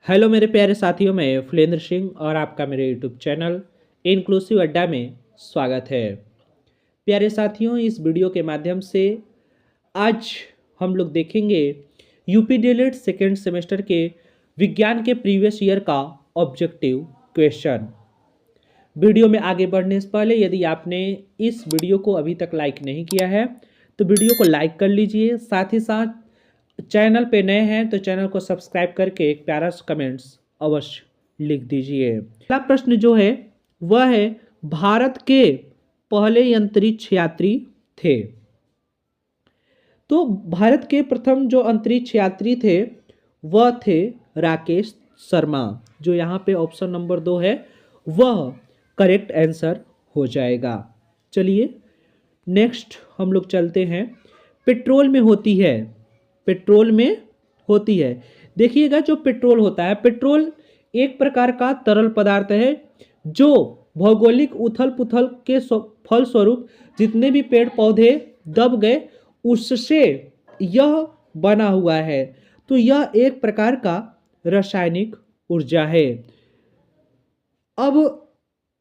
Hello मेरे प्यारे साथियों, मैं फुलेंद्र सिंह और आपका मेरे यूट्यूब चैनल इंक्लूसिव अड्डा में स्वागत है। प्यारे साथियों, इस वीडियो के माध्यम से आज हम लोग देखेंगे यूपी डीएलएड सेकेंड सेमेस्टर के विज्ञान के प्रीवियस ईयर का ऑब्जेक्टिव क्वेश्चन। वीडियो में आगे बढ़ने से पहले यदि आपने इस वीडियो को अभी तक लाइक नहीं किया है तो वीडियो को लाइक कर लीजिए। साथ ही साथ चैनल पे नए हैं तो चैनल को सब्सक्राइब करके एक प्यारा सा कमेंट्स अवश्य लिख दीजिए। पहला प्रश्न जो है वह है, भारत के पहले अंतरिक्ष यात्री थे। तो भारत के प्रथम जो अंतरिक्ष यात्री थे वह थे राकेश शर्मा। जो यहाँ पे ऑप्शन नंबर 2 है वह करेक्ट आंसर हो जाएगा। चलिए नेक्स्ट हम लोग चलते हैं। पेट्रोल में होती है, पेट्रोल में होती है। देखिएगा, जो पेट्रोल होता है, पेट्रोल एक प्रकार का तरल पदार्थ है जो भौगोलिक उथल पुथल के फलस्वरूप जितने भी पेड़ पौधे दब गए उससे यह बना हुआ है। तो यह एक प्रकार का रासायनिक ऊर्जा है। अब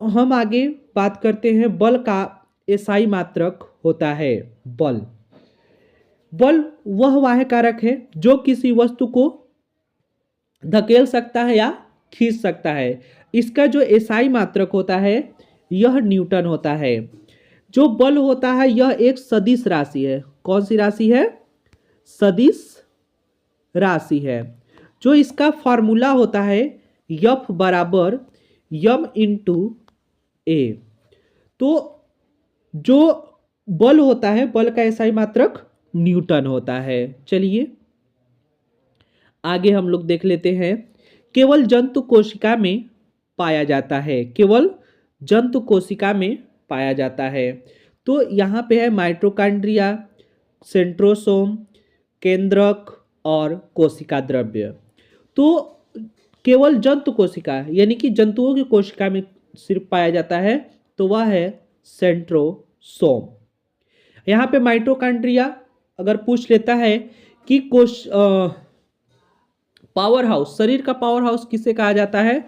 हम आगे बात करते हैं, बल का एसआई मात्रक होता है। बल बल वह वाह्य कारक है जो किसी वस्तु को धकेल सकता है या खींच सकता है। इसका जो एसआई मात्रक होता है यह न्यूटन होता है। जो बल होता है यह एक सदिश राशि है। कौन सी राशि है? सदिश राशि है। जो इसका फॉर्मूला होता है F बराबर m इंटू ए। तो जो बल होता है, बल का एसआई मात्रक न्यूटन होता है। चलिए आगे हम लोग देख लेते हैं। केवल जंतु कोशिका में पाया जाता है, केवल जंतु कोशिका में पाया जाता है। तो यहाँ पे है माइटोकॉन्ड्रिया, सेंट्रोसोम, केंद्रक और कोशिका द्रव्य। तो केवल जंतु कोशिका यानी कि जंतुओं की कोशिका में सिर्फ पाया जाता है तो वह है सेंट्रोसोम। यहाँ पे माइटोकॉन्ड्रिया अगर पूछ लेता है कि पावर हाउस, शरीर का पावर हाउस किसे कहा जाता है,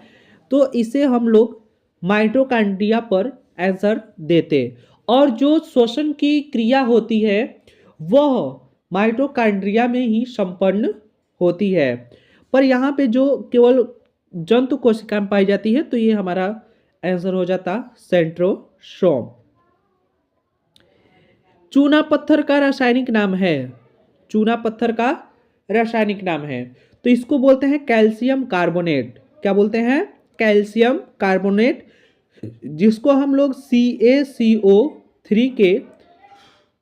तो इसे हम लोग माइटोकॉन्ड्रिया पर आंसर देते। और जो श्वसन की क्रिया होती है वह माइटोकॉन्ड्रिया में ही संपन्न होती है। पर यहाँ पे जो केवल जंतु कोशिका में पाई जाती है तो ये हमारा आंसर हो जाता सेंट्रोसोम। चूना पत्थर का रासायनिक नाम है, चूना पत्थर का रासायनिक नाम है तो इसको बोलते हैं कैल्शियम कार्बोनेट। क्या बोलते हैं? कैल्शियम कार्बोनेट, जिसको हम लोग CaCO3 के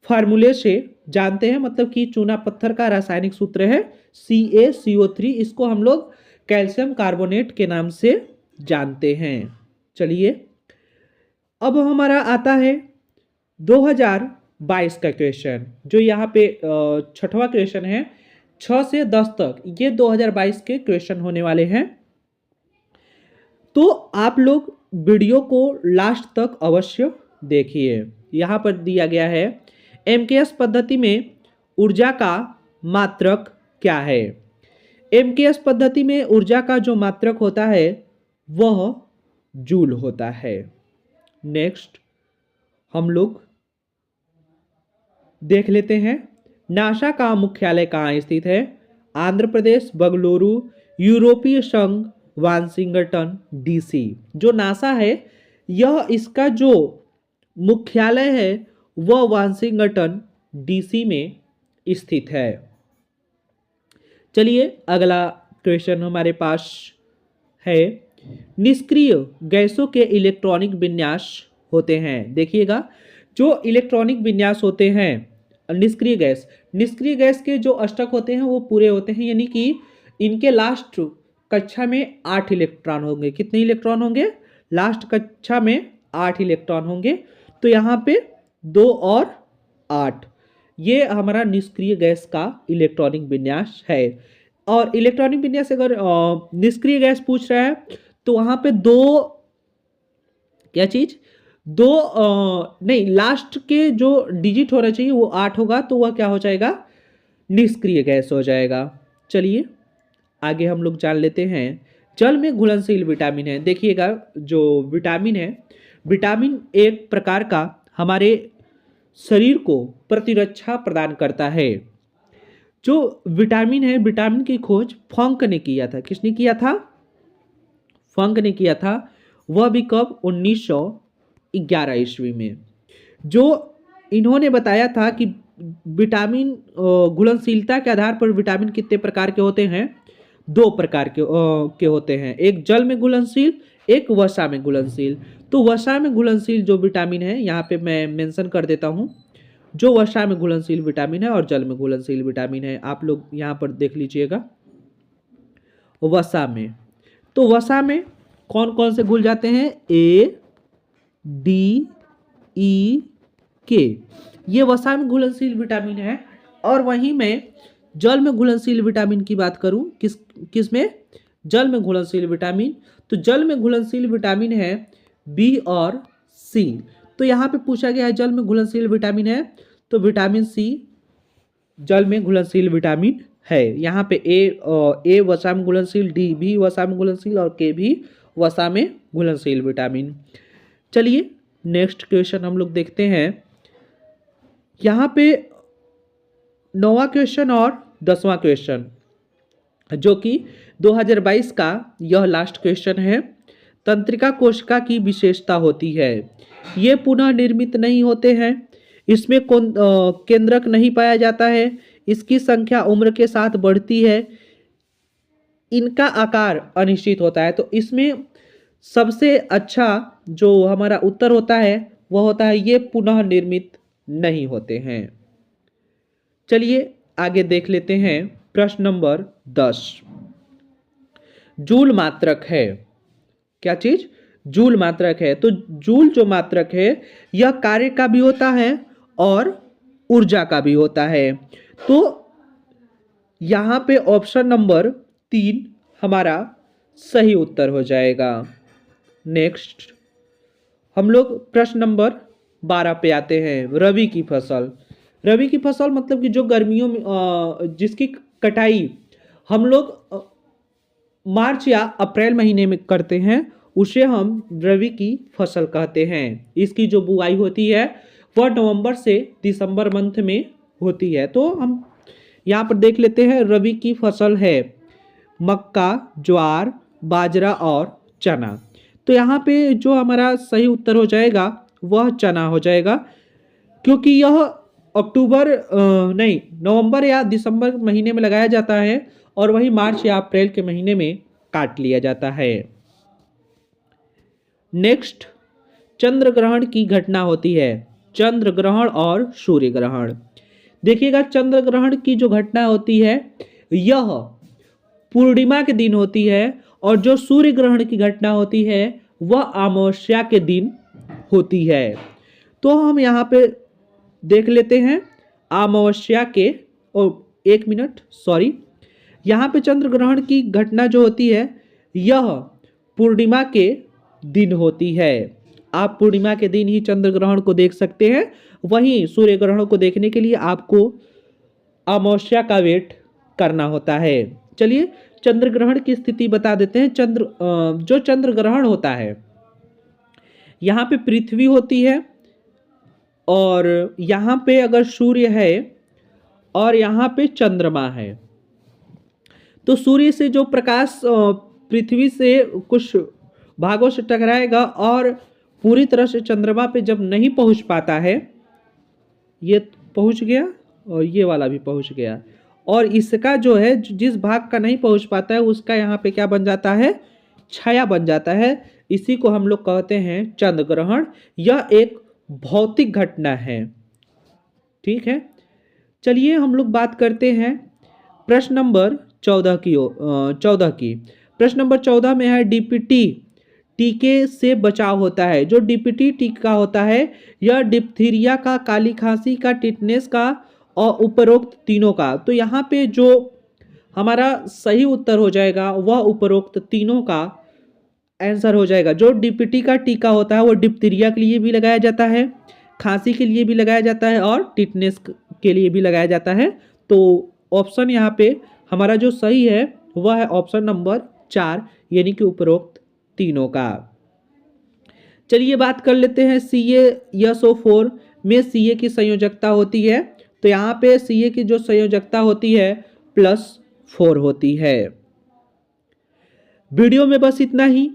फार्मूले से जानते हैं। मतलब कि चूना पत्थर का रासायनिक सूत्र है CaCO3, इसको हम लोग कैल्शियम कार्बोनेट के नाम से जानते हैं। चलिए अब हमारा आता है 2022 का क्वेश्चन, जो यहाँ पे छठवां क्वेश्चन है। 6 से 10 तक ये 2022 के क्वेश्चन होने वाले हैं। तो आप लोग वीडियो को लास्ट तक अवश्य देखिए। यहाँ पर दिया गया है, एमकेएस पद्धति में ऊर्जा का मात्रक क्या है? एमकेएस पद्धति में ऊर्जा का जो मात्रक होता है वह जूल होता है। नेक्स्ट हम लोग देख लेते हैं, नासा का मुख्यालय कहाँ स्थित है? आंध्र प्रदेश, बंगलुरु, यूरोपीय संघ, वाशिंगटन डीसी। जो नासा है यह इसका जो मुख्यालय है वह वाशिंगटन डीसी में स्थित है। चलिए अगला क्वेश्चन हमारे पास है, निष्क्रिय गैसों के इलेक्ट्रॉनिक विन्यास होते हैं। देखिएगा, जो इलेक्ट्रॉनिक विन्यास होते हैं निष्क्रिय गैस, निष्क्रिय गैस के जो अष्टक होते हैं वो पूरे होते हैं, यानी कि इनके लास्ट कक्षा में 8 इलेक्ट्रॉन होंगे। कितने इलेक्ट्रॉन होंगे? लास्ट कक्षा में 8 इलेक्ट्रॉन होंगे। तो यहाँ पे 2 और 8, ये हमारा निष्क्रिय गैस का इलेक्ट्रॉनिक विन्यास है। और इलेक्ट्रॉनिक विन्यास अगर निष्क्रिय गैस पूछ रहा है तो वहाँ पे 2 क्या चीज, 2 नहीं, लास्ट के जो डिजिट होना चाहिए वो 8 होगा तो वह क्या हो जाएगा? निष्क्रिय गैस हो जाएगा। चलिए आगे हम लोग जान लेते हैं जल में घुलनशील विटामिन है। देखिएगा जो विटामिन है, विटामिन एक प्रकार का हमारे शरीर को प्रतिरक्षा प्रदान करता है। जो विटामिन है, विटामिन की खोज फंक ने किया था। किसने किया था? फंक ने किया था। वह भी कब? 1911 ईस्वी में। जो इन्होंने बताया था कि विटामिन घुलनशीलता के आधार पर विटामिन कितने प्रकार के होते हैं? दो प्रकार के होते हैं, एक जल में घुलनशील, एक वसा में घुलनशील। तो वसा में घुलनशील जो विटामिन है, यहाँ पे मैं मेंशन कर देता हूँ, जो वसा में घुलनशील विटामिन है और जल में घुलनशील विटामिन है, आप लोग यहाँ पर देख लीजिएगा। वसा में, तो वसा में कौन कौन से घुल जाते हैं? ए, डी, ई, के, ये वसा में घुलनशील विटामिन है। और वहीं मैं जल में घुलनशील विटामिन की बात करूं, किस में? जल में घुलनशील विटामिन। तो जल में घुलनशील विटामिन है बी और सी। तो यहाँ पे पूछा गया है जल में घुलनशील विटामिन है, तो विटामिन सी जल में घुलनशील विटामिन है। यहाँ पे ए वसा में घुलनशील, डी भी वसा में घुलनशील और के भी वसा में घुलनशील विटामिन। चलिए नेक्स्ट क्वेश्चन हम लोग देखते हैं। यहाँ पे 9वां क्वेश्चन और 10वां क्वेश्चन, जो कि 2022 का यह लास्ट क्वेश्चन है। तंत्रिका कोशिका की विशेषता होती है, ये पुनः निर्मित नहीं होते हैं, इसमें केंद्रक नहीं पाया जाता है, इसकी संख्या उम्र के साथ बढ़ती है, इनका आकार अनिश्चित होता है। तो इसमें सबसे अच्छा जो हमारा उत्तर होता है वह होता है ये पुनः निर्मित नहीं होते हैं। चलिए आगे देख लेते हैं प्रश्न नंबर 10। जूल मात्रक है, क्या चीज? जूल मात्रक है। तो जूल जो मात्रक है यह कार्य का भी होता है और ऊर्जा का भी होता है। तो यहां पे ऑप्शन नंबर 3 हमारा सही उत्तर हो जाएगा। नेक्स्ट हम लोग प्रश्न नंबर 12 पे आते हैं। रबी की फसल। रबी की फसल मतलब कि जो गर्मियों में जिसकी कटाई हम लोग मार्च या अप्रैल महीने में करते हैं, उसे हम रबी की फसल कहते हैं। इसकी जो बुआई होती है वह नवंबर से दिसंबर मंथ में होती है। तो हम यहाँ पर देख लेते हैं, रबी की फसल है मक्का, ज्वार, बाजरा और चना। तो यहाँ पे जो हमारा सही उत्तर हो जाएगा वह चना हो जाएगा, क्योंकि यह नवंबर या दिसंबर महीने में लगाया जाता है और वही मार्च या अप्रैल के महीने में काट लिया जाता है। नेक्स्ट चंद्र ग्रहण की घटना होती है, चंद्र ग्रहण और सूर्य ग्रहण। देखिएगा चंद्र ग्रहण की जो घटना होती है यह पूर्णिमा के दिन होती है और जो सूर्य ग्रहण की घटना होती है वह अमावस्या के दिन होती है। तो हम यहाँ पे देख लेते हैं अमावस्या के, और एक मिनट सॉरी, यहाँ पे चंद्र ग्रहण की घटना जो होती है यह पूर्णिमा के दिन होती है। आप पूर्णिमा के दिन ही चंद्र ग्रहण को देख सकते हैं, वहीं सूर्य ग्रहण को देखने के लिए आपको अमावस्या का वेट करना होता है। चलिए चंद्र ग्रहण की स्थिति बता देते हैं। जो चंद्र ग्रहण होता है यहाँ पे पृथ्वी होती है और यहाँ पे अगर सूर्य है और यहाँ पे चंद्रमा है, तो सूर्य से जो प्रकाश पृथ्वी से कुछ भागों से टकराएगा और पूरी तरह से चंद्रमा पे जब नहीं पहुंच पाता है, ये पहुंच गया और ये वाला भी पहुंच गया, और इसका जो है जिस भाग का नहीं पहुंच पाता है उसका यहाँ पे क्या बन जाता है? छाया बन जाता है। इसी को हम लोग कहते हैं चंद्र ग्रहण। यह एक भौतिक घटना है। ठीक है, चलिए हम लोग बात करते हैं प्रश्न नंबर 14 की। प्रश्न नंबर 14 में है डीपीटी टीके से बचाव होता है। जो डीपीटी टीका होता है यह डिप्थीरिया का, काली खांसी का, टिटनेस का और उपरोक्त तीनों का। तो यहाँ पे जो हमारा सही उत्तर हो जाएगा वह उपरोक्त तीनों का आंसर हो जाएगा। जो डीपीटी का टीका होता है वो डिप्थीरिया के लिए भी लगाया जाता है, खांसी के लिए भी लगाया जाता है और टिटनेस के लिए भी लगाया जाता है। तो ऑप्शन यहाँ पे हमारा जो सही है वह है ऑप्शन नंबर 4 यानी कि उपरोक्त तीनों का। चलिए बात कर लेते हैं CaSO4 में Ca की संयोजकता होती है। तो यहाँ पे Ca की जो संयोजकता होती है +4 होती है। वीडियो में बस इतना ही।